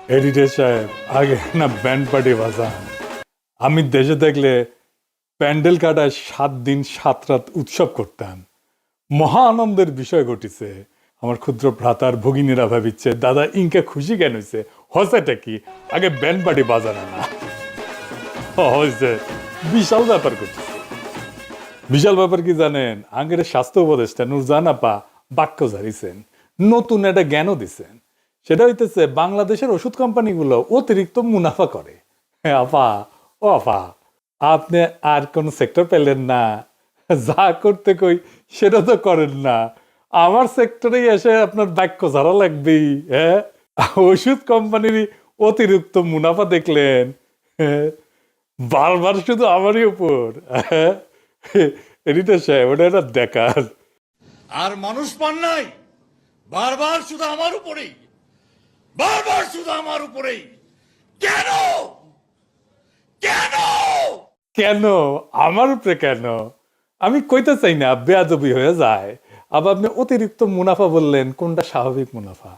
Editor সাহেব, আগে না ব্যান্ড পার্টি বাজান। আমি দেশে দেখলে প্যান্ডেল কাটায় 7 দিন 7 রাত উৎসব করতাম। মহা আনন্দের বিষয় ঘটিছে। আমার ক্ষুদ্র ভ্রাতার ভগিনীরা ভাবিচ্ছে দাদা ইনকা খুশি কেন হয়েছে, হসেটা কি আগে ব্যান্ড পার্টি বাজানো না হয়েছে। বিশাল ব্যাপার করছে। বিশাল ব্যাপার কি জানেন? আগের স্বাস্থ্য উপদেষ্টা নুরজাহান আপা বাক্য ঝাড়িছেন, নতুন একটা জ্ঞানও দিচ্ছেন। সেটা হইতেছে বাংলাদেশের ওষুধ কোম্পানিগুলো অতিরিক্ত মুনাফা করে। হ্যাঁ আপা, ও আপা, আপনি আর কোন সেক্টর পেলেন না? যা করতে কই সেটা তো করেন না। আমার সেক্টরে এসে আপনার বাক্য ঝাড়া লাগবেই। হ্যাঁ, ওষুধ কোম্পানির অতিরিক্ত মুনাফা দেখলেন, হ্যাঁ, বারবার শুধু আমারই উপর। হ্যাঁ, এডিটর সাহেব, ওটা একটা দেখার। আর মানুষ পান নাই, বারবার শুধু আমার উপরেই, বারবার শুধু আমার উপরেই। কেন কেন কেন আমার উপরে কেন? আমি কইতে চাই না, বেয়াদবি হয়ে যায়। আবার আপনি অতিরিক্ত মুনাফা বললেন, কোনটা স্বাভাবিক মুনাফা?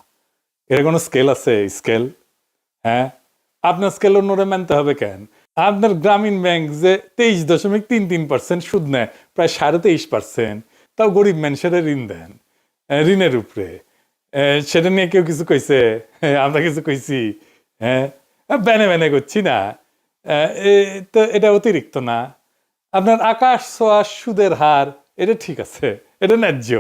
এর কোনো স্কেল আছে? স্কেল? হ্যাঁ, আপনার স্কেল অন্যরা মানতে হবে কেন? আপনার গ্রামীণ ব্যাংক যে 23.33% সুদ নেয়, প্রায় 23.5%, তাও গরিব মানুষের ঋণ দেন, ঋণের উপরে। সেটা নিয়ে কেউ কিছু কইছে? আমরা কিছু কইছি? হ্যাঁ, ব্যানে ব্যানে করছি না। তো এটা অতিরিক্ত না? আপনার আকাশ ছোঁয়া সুদের হার, এটা ঠিক আছে, এটা ন্যায্য।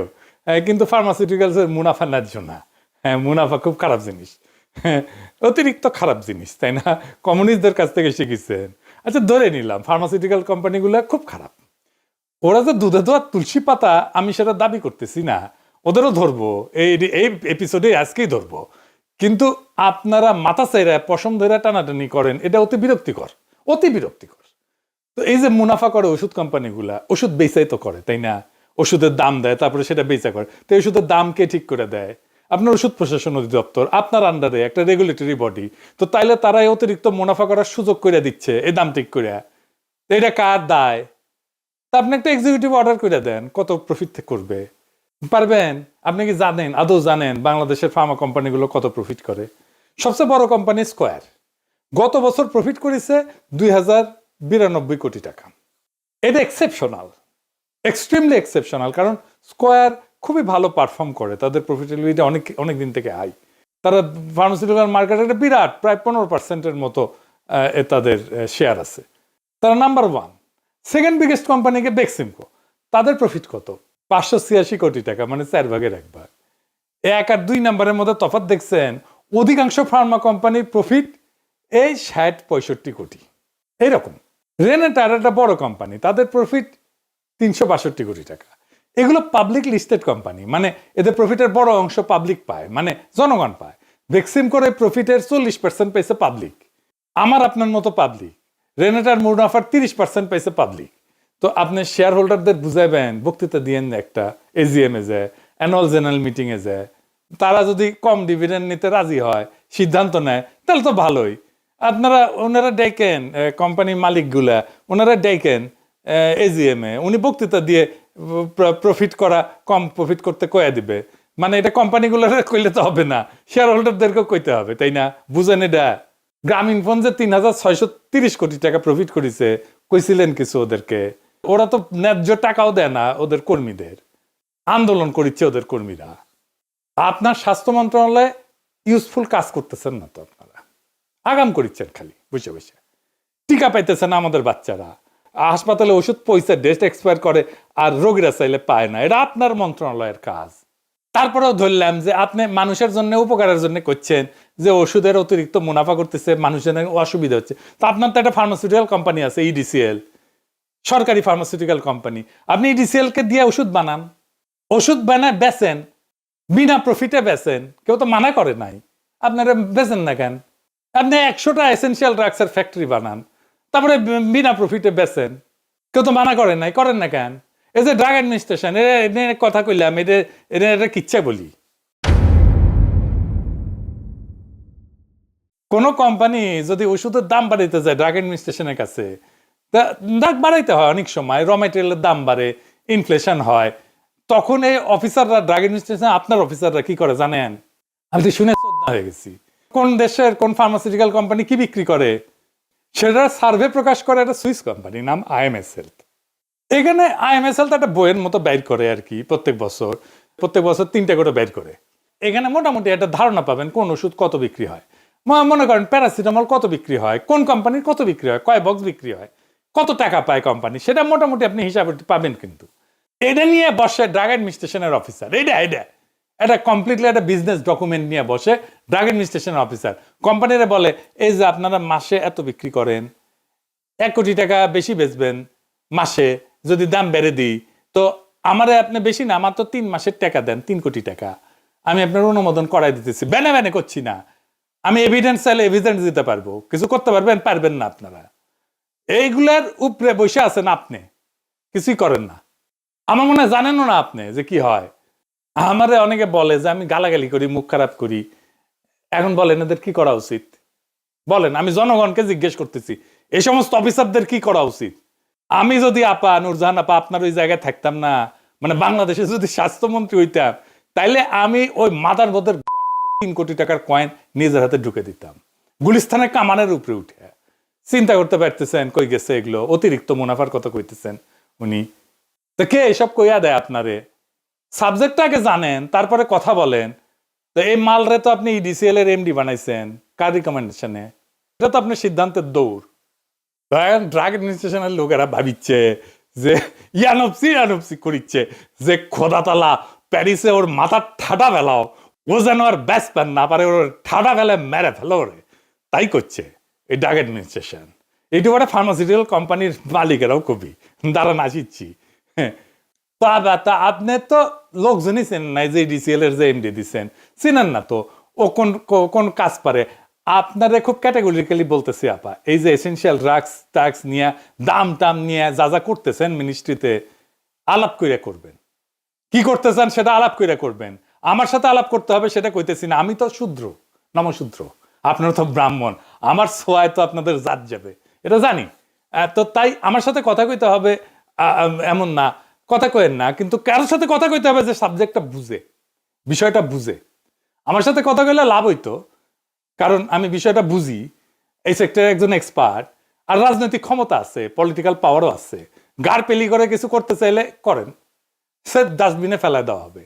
কিন্তু ফার্মাসিউটিক্যালসের মুনাফা ন্যায্য না। হ্যাঁ, মুনাফা খুব খারাপ জিনিস। হ্যাঁ, অতিরিক্ত খারাপ জিনিস, তাই না? কমিউনিস্টদের কাছ থেকে শিখেছেন। আচ্ছা, ধরে নিলাম ফার্মাসিউটিক্যাল কোম্পানিগুলো খুব খারাপ। ওরা যে দুধে দোয়া তুলসী পাতা, আমি সেটা দাবি করতেছি না। ওদেরও ধরবো, এই এই এপিসোডে আজকেই ধরবো। কিন্তু আপনারা মাথা চাইরা পশম ধরে টানাটানি করেন, এটা অতি বিরক্তিকর, অতি বিরক্তিকর। তো এই যে মুনাফা করে ওষুধ কোম্পানিগুলা, ওষুধ বেচাই তো করে, তাই না? ওষুধের দাম দেয়, তারপরে সেটা বেচা করে। তো এই ওষুধের দাম কে ঠিক করে দেয়? আপনার ওষুধ প্রশাসন অধিদপ্তর, আপনার আন্ডারে একটা রেগুলেটরি বডি। তো তাইলে তারাই অতিরিক্ত মুনাফা করার সুযোগ করে দিচ্ছে এই দাম ঠিক করে। এটা কার দায়? তা আপনি একটা এক্সিকিউটিভ অর্ডার করে দেন, কত প্রফিট করবে। পারবেন? আপনি কি জানেন, আদৌ জানেন বাংলাদেশের ফার্মা কোম্পানিগুলো কত প্রফিট করে? সবচেয়ে বড় কোম্পানি স্কয়ার গত বছর প্রফিট করেছে 2092 কোটি টাকা। এটা এক্সেপশনাল, এক্সট্রিমলি এক্সেপশনাল। কারণ স্কয়ার খুবই ভালো পারফর্ম করে, তাদের প্রফিটেবিলিটি অনেক অনেক দিন থেকে হাই। তারা ফার্মাসিউটিক্যাল মার্কেটে একটা বিরাট প্রায় 15%-এর মতো তাদের শেয়ার আছে। তারা নাম্বার ওয়ান। সেকেন্ড বিগেস্ট কোম্পানিকে বেক্সিমকো, তাদের প্রফিট কত? 586 কোটি টাকা, মানে 4/1 এক আর 2 নম্বরের মধ্যে তফাৎ দেখছেন? অধিকাংশ ফার্মা কোম্পানির প্রফিট এই 60-65 কোটি, এইরকম। রেনেটার একটা বড় কোম্পানি, তাদের প্রফিট 362 কোটি টাকা। এগুলো পাবলিক লিস্টেড কোম্পানি, মানে এদের প্রফিটের বড় অংশ পাবলিক পায়, মানে জনগণ পায়। বেক্সিম করে প্রফিটের 40% পেয়েছে পাবলিক, আমার আপনার মতো পাবলিক। রেনেটার মুনাফার 30% পাইছে পাবলিক। তো আপনি শেয়ার হোল্ডারদের বুঝাইবেন, বক্তৃতা দিয়েন একটা, এজিএম এ যায়, অ্যানুয়াল জেনারেল মিটিং এ যায়। তারা যদি কম ডিভিডেন্ড নিতে রাজি হয়, সিদ্ধান্ত নেয়, তাহলে তো ভালোই। আপনারা ওনারা ডেকেন, কোম্পানির মালিকগুলা ওনারা ডেকেন এজিএম এ, উনি বক্তৃতা দিয়ে প্রফিট করা, কম প্রফিট করতে কয়ে দিবে। মানে এটা কোম্পানিগুলোর কইলে তো হবে না, শেয়ার হোল্ডারদেরকেও কইতে হবে, তাই না? বুঝেন এটা? গ্রামীণ ফোন যে 3630 কোটি টাকা প্রফিট করেছে, কইছিলেন কিছু ওদেরকে? ওরা তো ন্যায্য টাকাও দেয় না ওদের কর্মীদের, আন্দোলন করিচ্ছে ওদের কর্মীরা। আপনার স্বাস্থ্য মন্ত্রণালয়ে ইউজফুল কাজ করতেছেন না তো, আপনারা আগাম করিচ্ছেন খালি বসে বসে। টিকা পাইতেছে না আমাদের বাচ্চারা, হাসপাতালে ওষুধ পয়সা ডেট এক্সপায়ার করে, আর রোগীরা চাইলে পায় না। এটা আপনার মন্ত্রণালয়ের কাজ। তারপরেও ধরলাম যে আপনি মানুষের জন্য, উপকারের জন্য করছেন, যে ওষুধের অতিরিক্ত মুনাফা করতেছে, মানুষের অসুবিধা হচ্ছে। তো আপনার তো একটা ফার্মাসিউটিক্যাল কোম্পানি আছে, ইডিসিএল, সরকারি ফার্মাসিউটিক্যাল কোম্পানি। আপনি ইডিসিএল কে দিয়ে ওষুধ বানান, ওষুধ বানায় বেচেন, বিনা প্রফিটে বেচেন, কেউ তো মানা করে নাই। আপনারা বেচেন না কেন? আপনি 100টা এসেনশিয়াল ড্রাগসের ফ্যাক্টরি বানান, তারপরে বিনা প্রফিটে বেচেন, কেউ তো মানা করেন নাই। করেন না কেন? এই যে ড্রাগ অ্যাডমিনিস্ট্রেশন, এটা কথা কইলাম, এটা কিচ্ছা বলি। কোন কোম্পানি যদি ওষুধের দাম বাড়াইতে যায় ড্রাগ অ্যাডমিনিস্ট্রেশনের কাছে, তা দাম বাড়াইতে হয়, অনেক সময় র মেটেরিয়ালের দাম বাড়ে, ইনফ্লেশন হয়, তখন এই অফিসাররা, ড্রাগ অ্যাডমিনিস্ট্রেশন আপনার অফিসাররা কি করে জানেন? আমি তো শুনে শ্রদ্ধা হয়ে গেছি। কোন দেশের কোন ফার্মাসিউটিক্যাল কোম্পানি কি বিক্রি করে সেটার সার্ভে প্রকাশ করে একটা সুইস কোম্পানি, নাম আইএমএস হেলথ। এখানে আইএমএস হেলথ একটা বইয়ের মতো বের করে আর কি, প্রত্যেক বছর 3টে করে বের করে। এখানে মোটামুটি একটা ধারণা পাবেন কোন ওষুধ কত বিক্রি হয়। মনে করেন প্যারাসিটামল কত বিক্রি হয়, কোন কোম্পানির কত বিক্রি হয়, কয় বক্স বিক্রি হয়, কত টাকা পায় কোম্পানি, সেটা মোটামুটি আপনি হিসাবে পাবেন। কিন্তু এটা নিয়ে বসে ড্রাগ অ্যাডমিনিস্ট্রেশনের অফিসার, এটা কমপ্লিটলি একটা বিজনেস ডকুমেন্ট নিয়ে বসে ড্রাগ অ্যাডমিনিস্ট্রেশনের অফিসার কোম্পানিরা বলে, এই যে আপনারা মাসে এত বিক্রি করেন, 1 কোটি টাকা বেশি বেচবেন মাসে, যদি দাম বেড়ে দিই তো আমারে আপনি বেশি না, আমার তো 3 মাসের টাকা দেন, 3 কোটি টাকা আমি আপনার অনুমোদন করাই দিতেছি, ব্যানে করছি না, আমি এভিডেন্স চাইলে এভিডেন্স দিতে পারবো, কিছু করতে পারবেন না আপনারা। এইগুলার উপরে বসে আছেন আপনি, কিছুই করেন না। আমার মনে হয় জানেনও না আপনি যে কি হয়। আমারে অনেকে বলে যে আমি গালাগালি করি, মুখ খারাপ করি। এখন বলেন এদের কি করা উচিত? বলেন, আমি জনগণকে জিজ্ঞেস করতেছি, এই সমস্ত অফিসারদের কি করা উচিত? আমি যদি নুরজাহান আপা আপনার ওই জায়গায় থাকতাম না, মানে বাংলাদেশে যদি স্বাস্থ্যমন্ত্রী হইতাম, তাইলে আমি ওই মাদার বোধের 3 কোটি টাকার কয়েন নিজের হাতে ঢুকে দিতাম গুলিস্তানের কামানের উপরে উঠে। চিন্তা করতে পারতেছেন কই গেছে এগুলো? অতিরিক্ত মুনাফার কথা কইতেছেন উনি। তো কে এসব কইয়া দেয় আপনারে? সাবজেক্টটাকে জানেন, তারপরে কথা বলেন। তো এই মালরে তো আপনি ইডিসিএল এর এমডি বানাইছেন কার রিকমেন্ডেশনে? এটা তো আপনার সিদ্ধান্তের দৌড়। ড্রাগ অ্যাডমিনিস্ট্রেশনের লোকেরা ভাবিচ্ছে যে ইয়ানপসি করিচ্ছে যে খোদাতলা প্যারিসে ওর মাথার ঠাডা ফেলাও, ও যেন আর ব্যাস প্যান না পারে, ওর ঠাডা ফেলে মেরে ফেলো ওরে, তাই করছে এই ড্রাগ অ্যাডমিনিস্ট্রেশন। এইটু একটা ফার্মাসিউটিক্যাল কোম্পানির মালিকেরাও কবি, দাঁড়ান আসিচ্ছি। হ্যাঁ, তা আপনি তো লোকজনই চেনেন নাই যে ডিসিএল এর যে এমডি দিচ্ছেন, চিনেন না তো ও কোন কোন কাজ পারে। আপনারে খুব ক্যাটাগরিক্যালি বলতেছি আপা, এই যে এসেনশিয়াল ড্রাগস ট্যাক্স নিয়ে দাম নিয়ে যা করতেছেন মিনিস্ট্রিতে, আলাপ কইরা করবেন। কি করতে চান সেটা আলাপ কইরা করবেন। আমার সাথে আলাপ করতে হবে সেটা কইতেছি না। আমি তো শূদ্র, নমশূদ্র, আপনারা তো ব্রাহ্মণ, আমার ছোঁয়ায় তো আপনাদের জাত যাবে, এটা জানি। তো তাই আমার সাথে কথা কইতে হবে এমন না, কথা কইেন না, কিন্তু কারোর সাথে কথা কইতে হবে যে সাবজেক্টটা বুঝে, বিষয়টা বুঝে। আমার সাথে কথা কইলে লাভ হইতো, কারণ আমি বিষয়টা বুঝি, এই সেক্টরে একজন এক্সপার্ট, আর রাজনৈতিক ক্ষমতা আছে, পলিটিক্যাল পাওয়ারও আছে। গার পেলি করে কিছু করতে চাইলে করেন, সে ডাস্টবিনে ফেলায় দেওয়া হবে।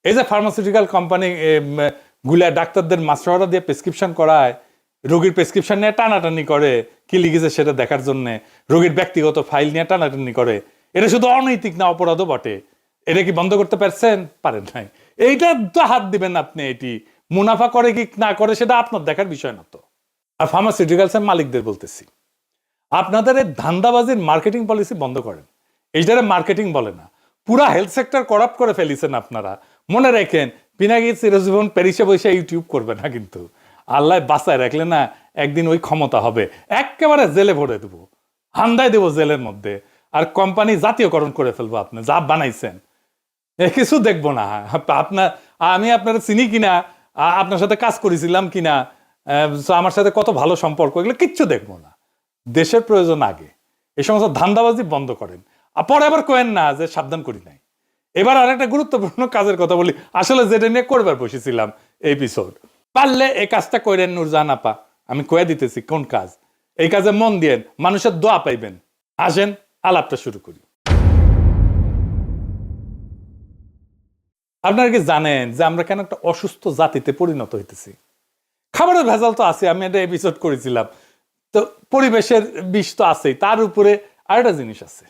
এই যে ফার্মাসিউটিক্যাল কোম্পানি গুলা ডাক্তারদের মাস্টাররা দিয়ে প্রেসক্রিপশন করায়, রোগীর প্রেসক্রিপশন নিয়ে টানাটানি করে, কি লিখেছে সেটা দেখার জন্য, রোগীর ব্যক্তিগত ফাইল নিয়ে টানাটানি করে, এটা শুধু অনৈতিক না, অপরাধও বটে। এটা কি বন্ধ করতে পারছেন? পারেন নাই। এইটা তো হাত দিবেন আপনি। এটি মুনাফা করে কি না করে সেটা আপনার দেখার বিষয় না তো। আর ফার্মাসিউটিক্যালসের মালিকদের বলতেছি, আপনাদের এই ধান্দাবাজির মার্কেটিং পলিসি বন্ধ করেন। এইটারে মার্কেটিং বলে না, পুরা হেলথ সেক্টর করাপ্ট করে ফেলিছেন আপনারা। মনে রাখেন, পিনাকি চিরজীবন প্যারিসে বসে ইউটিউব করবে না কিন্তু, আল্লাহ বাঁচায় রাখলে না একদিন ওই ক্ষমতা হবে, একেবারে জেলে ভরে দেবো, হান্দায় দেবো জেলের মধ্যে, আর কোম্পানি জাতীয়করণ করে ফেলবো। আপনি যা বানাইছেন কিছু দেখবো না। আপনার আমি আপনারা চিনি কিনা, আপনার সাথে কাজ করেছিলাম কিনা, আমার সাথে কত ভালো সম্পর্ক, এগুলো কিচ্ছু দেখবো না। দেশের প্রয়োজন আগে, এই সমস্ত ধান্দাবাজি বন্ধ করেন। পরে আবার কোয়েন না যে সাবধান করি নাই। এবার আর একটা গুরুত্বপূর্ণ কাজের কথা বলি, আসলে যেটা নিয়ে করবার বসেছিলাম এপিসোড, পারলে এই কাজটা করেন নুরজাহান আপা, আমি কয়ে দিতেছি কোন কাজ। এই কাজে মন দিয়েন, মানুষের দোয়া পাইবেন। আসেন আলাপটা শুরু করি। আপনারা কি জানেন যে আমরা কেন একটা অসুস্থ জাতিতে পরিণত হইতেছি? খাবারের ভেজাল তো আছে, আমি একটা এপিসোড করেছিলাম। তো পরিবেশের বিষ তো আছেই, তার উপরে আরেকটা জিনিস আছে,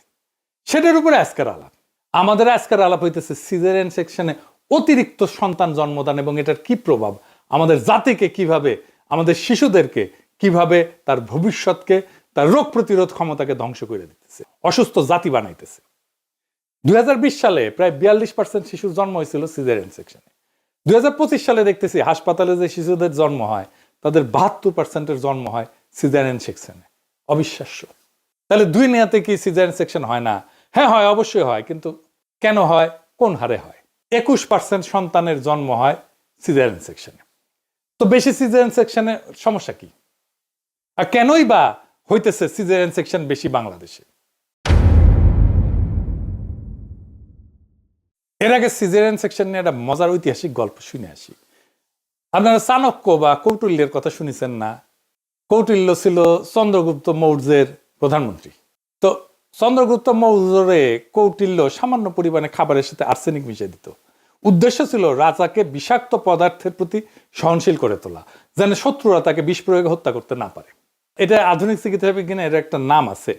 সেটার উপরে আজকের আলাপ। আমাদের আজকের আলাপ হইতেছে সিজারিয়ান সেকশনে অতিরিক্ত সন্তান জন্মদান এবং এটার কি প্রভাব আমাদের জাতিকে, কিভাবে আমাদের শিশুদেরকে, কিভাবে তার ভবিষ্যৎকে, তার রোগ প্রতিরোধ ক্ষমতাকে ধ্বংস করে দিতেছে, অসুস্থ জাতি বানাইতেছে। 2020 সালে প্রায় 42% শিশুর জন্ম হয়েছিল সিজারিয়ান সেকশনে। 2025 সালে দেখতেছি হাসপাতালে যে শিশুদের জন্ম হয় তাদের 72%-এর জন্ম হয় সিজারিয়ান সেকশনে। অবিশ্বাস্য। তাহলে দুনিয়াতে কি সিজারিয়ান সেকশন হয় না? হ্যাঁ হয়, অবশ্যই হয়, কিন্তু কেন হয়, কোন হারে হয়? 21% সন্তানের জন্ম হয় সিজারিয়ান সেকশনে। তো বেশি সিজারিয়ান সেকশনে সমস্যা কি? আর কেনই বা হইতেছে সিজারিয়ান সেকশন বেশি বাংলাদেশে? এর আগে সিজারিয়ান সেকশন নিয়ে একটা মজার ঐতিহাসিক গল্প শুনে আসি। আপনারা চাণক্য বা কৌটিল্যের কথা শুনেছেন না? কৌটিল্য ছিল চন্দ্রগুপ্ত মৌর্যের প্রধানমন্ত্রী। তো চন্দ্রগুপ্ত মৌর্যরে কৌটিল্য সামান্য পরিমাণে খাবারের সাথে আর্সেনিক মিশিয়ে দিত। উদ্দেশ্য ছিল রাজাকে বিষাক্ত পদার্থের প্রতি সহনশীল করে তোলা, যেন শত্রুরা তাকে বিষ প্রয়োগে হত্যা করতে না পারে। এটা আধুনিক চিকিৎসা বিজ্ঞানে এর একটা নাম আছে।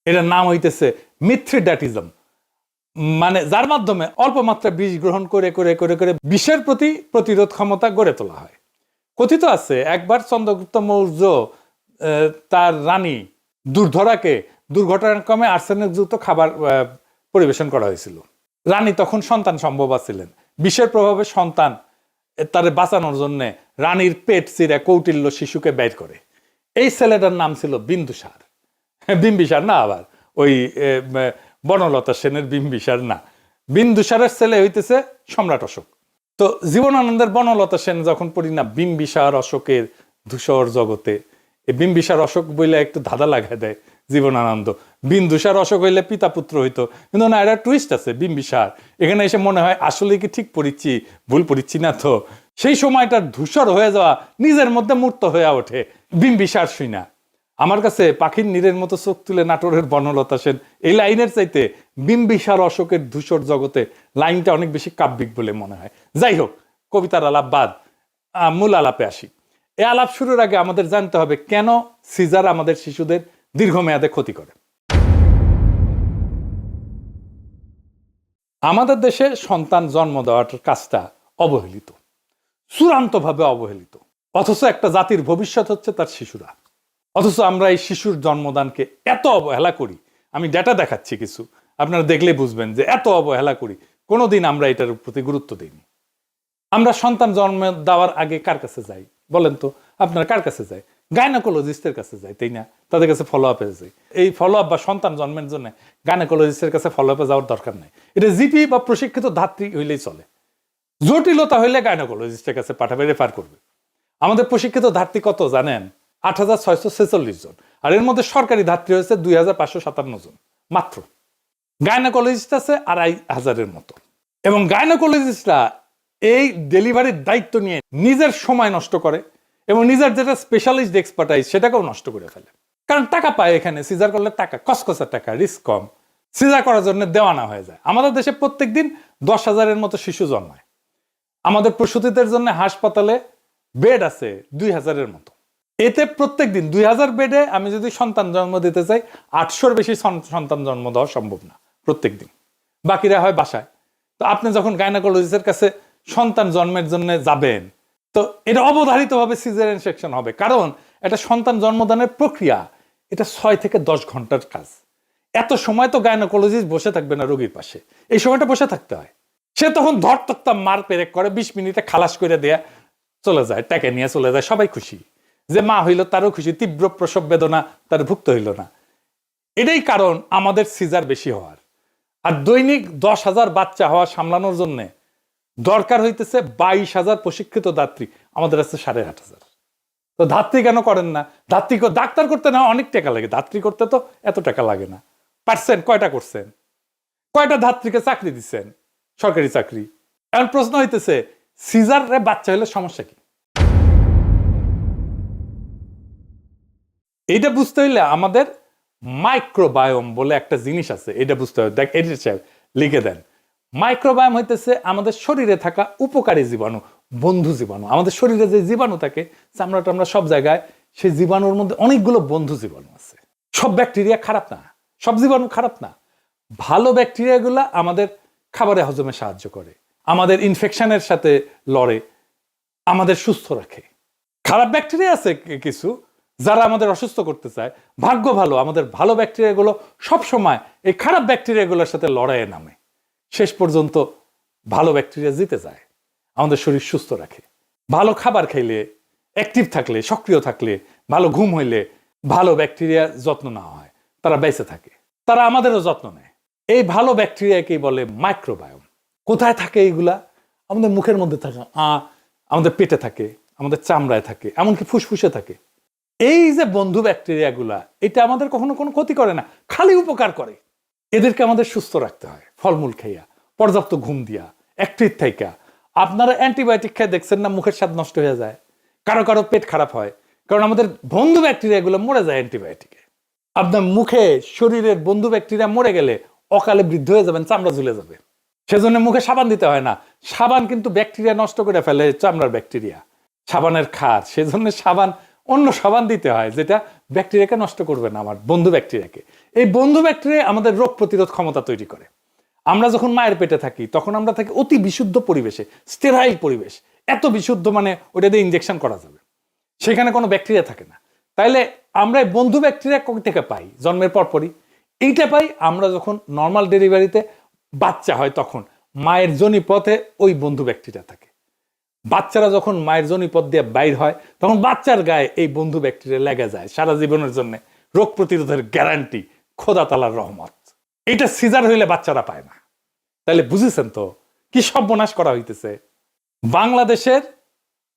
এটার নাম হইতেছে মিথ্রিডাটিজম, মানে যার মাধ্যমে অল্প মাত্রা বিষ গ্রহণ করে করে করে করে বিষের প্রতি প্রতিরোধ ক্ষমতা গড়ে তোলা হয়। কথিত আছে একবার চন্দ্রগুপ্ত মৌর্য তার রানী দুর্ধরাকে দুর্ঘটনাক্রমে আর্সেনিকযুক্ত খাবার পরিবেশন করা হয়েছিল। রানী তখন সন্তান সম্ভবা ছিলেন। বিষের প্রভাবে সন্তান তার বাঁচানোর জন্য রানীর পেট চিরে কৌটিল্য শিশুকে বের করে। এই ছেলেটার নাম ছিল বিন্দুসার। বিম্বিসার না, আবার ওই বনলতা সেনের বিম্বিসার না, বিন্দুসারের ছেলে হইতেছে সম্রাট অশোক। তো জীবনানন্দের বনলতা সেন যখন পড়ি না বিম্বিসার অশোকের ধূসর জগতে, এই বিম্বিসার অশোক বইলে একটু ধাঁধা লাগাই দেয় জীবনানন্দ। বিন্দুসার অশোক হইলে পিতা পুত্র হইতো, কিন্তু না, এটা টুইস্ট আছে। বিম্বিসার এখানে এসে মনে হয় আসলে কি ঠিক পড়িচ্ছি, ভুল পড়িচ্ছি না তো। সেই সময়টা ধূসর হয়ে যাওয়া নিজের মধ্যে মূর্ত হয়ে ওঠে বিম্বিসার শুইনা। আমার কাছে পাখির নীরের মতো চোখ তুলে নাটোরের বনলতা সেন এই লাইনের চাইতে বিম্বিসার অশোকের ধূসর জগতে লাইনটা অনেক বেশি কাব্যিক বলে মনে হয়। যাই হোক, কবিতার আলাপ বাদ, মূল আলাপে আসি। এই আলাপ শুরুর আগে আমাদের জানতে হবে কেন সিজার আমাদের শিশুদের দীর্ঘমেয়াদে ক্ষতি করে। আমাদের দেশে সন্তান জন্ম দেওয়ার কাজটা অবহেলিত, চূড়ান্তভাবে অবহেলিত। অথচ একটা জাতির ভবিষ্যৎ হচ্ছে তার শিশুরা। অথচ আমরা এই শিশুর জন্মদানকে এত অবহেলা করি। আমি ডেটা দেখাচ্ছি কিছু, আপনারা দেখলে বুঝবেন যে এত অবহেলা করি। কোনোদিন আমরা এটার প্রতি গুরুত্ব দিইনি। আমরা সন্তান জন্ম দেওয়ার আগে কার কাছে যাই বলেন তো? আপনারা কার কাছে যায়? গাইনোকোলজিস্টের কাছে যায়, তাই না? তাদের কাছে ফলো আপে যায়। এই ফলো আপ বা সন্তান জন্মের জন্য গাইনোকোলজিস্টের কাছে ফলো আপে যাওয়ার দরকার নেই। এটা জিপি বা প্রশিক্ষিত ধাত্রী হইলেই চলে। জটিলতা হইলে গাইনোকোলজিস্টের কাছে পাঠাবে, রেফার করবে। আমাদের প্রশিক্ষিত ধাত্রী কত জানেন? ৮,৬৪৬ জন। আর এর মধ্যে সরকারি ধাত্রী হয়েছে ২,৫৫৭ জন মাত্র। গাইনোকোলজিস্ট আছে ২,৫০০-এর মতো। এবং গাইনোকোলজিস্টরা এই ডেলিভারির দায়িত্ব নিয়ে নিজের সময় নষ্ট করে এবং নিজের যেটা স্পেশালিস্ট এক্সপার্টাইজ সেটাকেও নষ্ট করে ফেলে। কারণ টাকা পায় এখানে, সিজার করলে টাকা, কসকসা টাকা, রিস্ক কম, সিজার করার জন্য দেওয়ানা হয়ে যায়। আমাদের দেশে প্রত্যেক দিন ১০,০০০-এর মতো শিশু জন্মায়। আমাদের প্রসূতিদের জন্য হাসপাতালে বেড আছে ২,০০০-এর মতো। এতে প্রত্যেক দিন ২,০০০ বেডে আমি যদি সন্তান জন্ম দিতে চাই ৮০০-র বেশি সন্তান জন্ম দেওয়া সম্ভব না প্রত্যেক দিন। বাকিরা হয় বাসায়। তো আপনি যখন গাইনোকোলজিস্টের কাছে সন্তান জন্মের জন্য যাবেন, তো এটা অবধারিতভাবে সিজারিয়ান সেকশন হবে। কারণ এটা সন্তান জন্মদানের প্রক্রিয়া, এটা ৬ থেকে ১০ ঘন্টার কাজ। এত সময় তো গাইনোকোলজিস্ট বসে থাকবে না রোগীর পাশে, এই সময়টা বসে থাকতে হয়। সে তখন ধরতক্তা মার পেরেক করে ২০ মিনিটে খালাস করে দেয়া চলে যায়, টাকা নিয়ে চলে যায়, সবাই খুশি। যে মা হইল তারও খুশি, তীব্র প্রসব বেদনা তার ভুক্ত হইল না। এটাই কারণ আমাদের সিজার বেশি হওয়ার। আর দৈনিক ১০,০০০ বাচ্চা হওয়া সামলানোর জন্য দরকার হইতেছে ২২,০০০ প্রশিক্ষিত ধাত্রী। আমাদের আছে ৮,৫০০। তো ধাত্রী কেন করেন না? ধাত্রী ডাক্তার করতে না অনেক টাকা লাগে, ধাত্রী করতে তো এত টাকা লাগে না। পারছেন? কয়টা করছেন? কয়টা ধাত্রীকে চাকরি দিচ্ছেন? সরকারি চাকরি। এখন প্রশ্ন হইতেছে সিজারে বাচ্চা হলে সমস্যা কি? এইটা বুঝতে হইলে আমাদের মাইক্রোবায়োম বলে একটা জিনিস আছে, এটা বুঝতে হবে। দেখ, এডিটর সাহেব লিখে দেন। মাইক্রোবায়োম হইতেছে আমাদের শরীরে থাকা উপকারী জীবাণু, বন্ধু জীবাণু। আমাদের শরীরে যে জীবাণু থাকে চামড়া টামড়া সব জায়গায়, সেই জীবাণুর মধ্যে অনেকগুলো বন্ধু জীবাণু আছে। সব ব্যাকটেরিয়া খারাপ না, সব জীবাণু খারাপ না। ভালো ব্যাকটেরিয়াগুলো আমাদের খাবারে হজমে সাহায্য করে, আমাদের ইনফেকশনের সাথে লড়ে, আমাদের সুস্থ রাখে। খারাপ ব্যাকটেরিয়া আছে কিছু যারা আমাদের অসুস্থ করতে চায়। ভাগ্য ভালো, আমাদের ভালো ব্যাকটেরিয়াগুলো সবসময় এই খারাপ ব্যাকটেরিয়াগুলোর সাথে লড়াইয়ে নামে। শেষ পর্যন্ত ভালো ব্যাকটেরিয়া জিতে যায়, আমাদের শরীর সুস্থ রাখে। ভালো খাবার খাইলে, অ্যাক্টিভ থাকলে, সক্রিয় থাকলে, ভালো ঘুম হইলে ভালো ব্যাকটেরিয়া যত্ন নেওয়া হয়, তারা বেঁচে থাকে, তারা আমাদেরও যত্ন নেয়। এই ভালো ব্যাকটেরিয়াকেই বলে মাইক্রোবায়োম। কোথায় থাকে এইগুলা? আমাদের মুখের মধ্যে থাকে, আমাদের পেটে থাকে, আমাদের চামড়ায় থাকে, এমনকি ফুসফুসে থাকে। এই যে বন্ধু ব্যাকটেরিয়াগুলা, এটা আমাদের কখনো কোনো ক্ষতি করে না, খালি উপকার করে। এদেরকে আমাদের সুস্থ রাখতে হয় ফলমূল খাইয়া, পর্যাপ্ত ঘুম দিয়া, অ্যাক্টিভ থাইকা, আপনারা অ্যান্টিবায়োটিক খেয়ে দেখছেন না মুখের স্বাদ নষ্ট হয়ে যায়, কারো কারো পেট খারাপ হয়, কারণ আমাদের বন্ধু ব্যাকটেরিয়াগুলো মরে যায় অ্যান্টিবায়োটিকে। আপনার মুখে শরীরের বন্ধু ব্যাকটেরিয়া মরে গেলে অকালে বৃদ্ধ হয়ে যাবেন, চামড়া ঝুলে যাবে। সেজন্য মুখে সাবান দিতে হয় না। সাবান কিন্তু ব্যাকটেরিয়া নষ্ট করে ফেলে, চামড়ার ব্যাকটেরিয়া, সাবানের ক্ষার। সেজন্য অন্য সাবান দিতে হয় যেটা ব্যাকটেরিয়াকে নষ্ট করবে না, আমার বন্ধু ব্যাকটেরিয়াকে। এই বন্ধু ব্যাকটেরিয়া আমাদের রোগ প্রতিরোধ ক্ষমতা তৈরি করে। আমরা যখন মায়ের পেটে থাকি তখন আমরা থাকি অতি বিশুদ্ধ পরিবেশে, স্টেরাইল পরিবেশ, এত বিশুদ্ধ মানে ওটা দিয়ে ইনজেকশন করা যাবে, সেখানে কোনো ব্যাকটেরিয়া থাকে না। তাইলে আমরা এই বন্ধু ব্যাকটেরিয়া কোথা থেকে পাই? জন্মের পরপরই এইটা পাই আমরা যখন নর্মাল ডেলিভারিতে বাচ্চা হয়, তখন মায়ের যোনিপথে ওই বন্ধু ব্যাকটেরিয়া থাকে। বাচ্চারা যখন মায়ের যোনিপথ দিয়ে বাইর হয় তখন বাচ্চার গায়ে এই বন্ধু ব্যাকটেরিয়া লেগে যায় সারা জীবনের জন্য। রোগ প্রতিরোধের গ্যারান্টি, খোদা তাআলার রহমত। এটা সিজার হইলে বাচ্চারা পায় না। তাহলে বুঝেছেন তো কি সর্বনাশ করা হইতেছে। বাংলাদেশের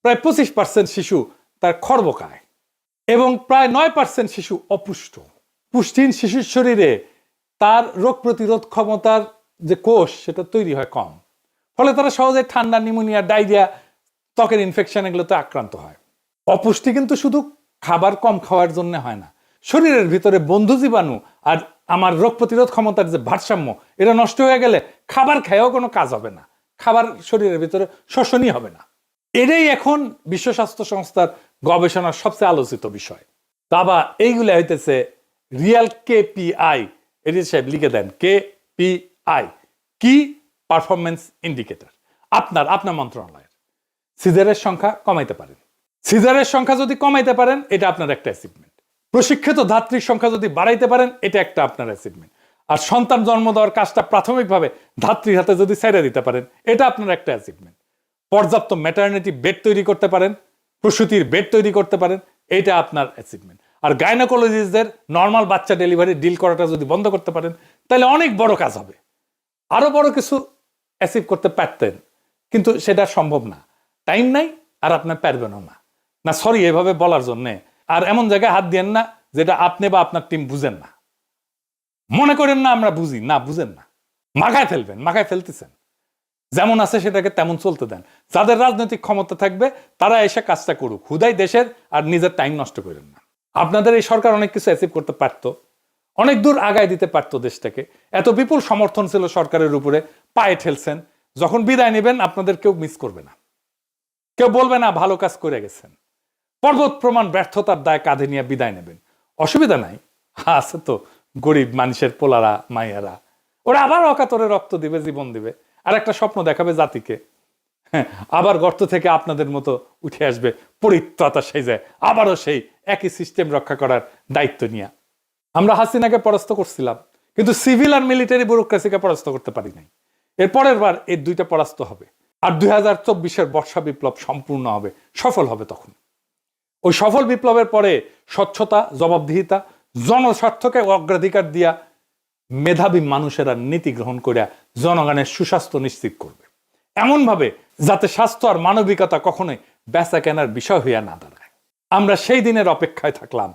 প্রায় 25% শিশু তার খর্ব খায় এবং প্রায় 9% শিশু অপুষ্ট। পুষ্টিহীন শিশুর শরীরে তার রোগ প্রতিরোধ ক্ষমতার যে কোষ সেটা তৈরি হয় কম, ফলে তারা সহজে ঠান্ডা, নিউমোনিয়া, ডায়রিয়া, ত্বকের ইনফেকশন এগুলোতে আক্রান্ত হয়। অপুষ্টি কিন্তু শুধু খাবার কম খাওয়ার জন্য হয় না, শরীরের ভিতরে বন্ধু জীবাণু আর আমার রোগ প্রতিরোধ ক্ষমতার যে ভারসাম্য, এটা নষ্ট হয়ে গেলে খাবার খেয়েও কোনো কাজ হবে না, খাবার শরীরের ভিতরে শোষণই হবে না। এটাই এখন বিশ্ব স্বাস্থ্য সংস্থার গবেষণার সবচেয়ে আলোচিত বিষয়। তাবা এইগুলো হইতেছে রিয়াল KPI। এটি সাহেব লিখে দেন, KPI কি পারফরমেন্স ইন্ডিকেটর। আপনার মন্ত্রণালয়ের সিজারের সংখ্যা কমাইতে পারেন। সিজারের সংখ্যা যদি কমাইতে পারেন এটা আপনার একটা অ্যাচিভমেন্ট। প্রশিক্ষিত ধাত্রীর সংখ্যা যদি বাড়াইতে পারেন এটা একটা আপনার অ্যাচিভমেন্ট। আর সন্তান জন্ম দেওয়ার কাজটা প্রাথমিকভাবে ধাত্রীর হাতে যদি ছেড়ে দিতে পারেন এটা আপনার একটা অ্যাচিভমেন্ট। পর্যাপ্ত ম্যাটারনিটি বেড তৈরি করতে পারেন, প্রসূতির বেড তৈরি করতে পারেন, এটা আপনার অ্যাচিভমেন্ট। আর গাইনোকোলজিস্টদের নর্মাল বাচ্চা ডেলিভারি ডিল করাটা যদি বন্ধ করতে পারেন তাহলে অনেক বড় কাজ হবে। আরো বড় কিছু অ্যাচিভ করতে পারতেন, কিন্তু সেটা সম্ভব না, টাইম নাই, আর আপনার পারবেনও না। না সরি এভাবে বলার জন্যে। আর এমন জায়গায় হাত দিয়েন না যেটা আপনি বা আপনার টিম বুঝেন না। মনে করেন না আমরা বুঝি, না বুঝেন না, মাখায় ফেলবেন, মাখায় ফেলতেছেন। যেমন আছে সেটাকে তেমন চলতে দেন। যাদের রাজনৈতিক ক্ষমতা থাকবে তারা এসে কাজটা করুক, হুদাই দেশের আর নিজের টাইম নষ্ট করেন না। আপনাদের এই সরকার অনেক কিছু অ্যাচিভ করতে পারত, অনেক দূর আগায় দিতে পারত দেশটাকে। এত বিপুল সমর্থন ছিল সরকারের উপরে, পায়ে ঠেলছেন। যখন বিদায় নেবেন আপনাদের কেউ মিস করবে না, কেউ বলবে না ভালো কাজ করে গেছেন। পর্বত প্রমাণ ব্যর্থতার দায় কাঁধে নিয়ে বিদায় নেবেন, অসুবিধা নাই। আছে তো গরিব মানুষের পোলারা, মাইয়ারা, ওরা আবার অকাতরে রক্ত দিবে, জীবন দিবে, আর একটা স্বপ্ন দেখাবে জাতিকে। আবার গর্ত থেকে আপনাদের মতো উঠে আসবে পরিত্রাতা সেজে, আবারও সেই একই সিস্টেম রক্ষা করার দায়িত্ব নিয়ে। আমরা হাসিনাকে পরাস্ত করছিলাম, কিন্তু সিভিল আর মিলিটারি ব্যুরোক্রেসিকে পরাস্ত করতে পারি নাই। এর পরের বার এই দুইটা পরাস্ত হবে, আর 2024-এর বর্ষা বিপ্লব সম্পূর্ণ হবে, সফল হবে। তখন ওই সফল বিপ্লবের পরে স্বচ্ছতা, জবাবদিহিতা, জনস্বার্থকে অগ্রাধিকার দিয়া মেধাবী মানুষেরা নীতি গ্রহণ করে জনগণের সুস্বাস্থ্য নিশ্চিত করবে, এমন ভাবে যাতে স্বাস্থ্য আর মানবিকতা কখনোই বেচা কেনার বিষয় হইয়া না দাঁড়ায়। আমরা সেই দিনের অপেক্ষায় থাকলাম।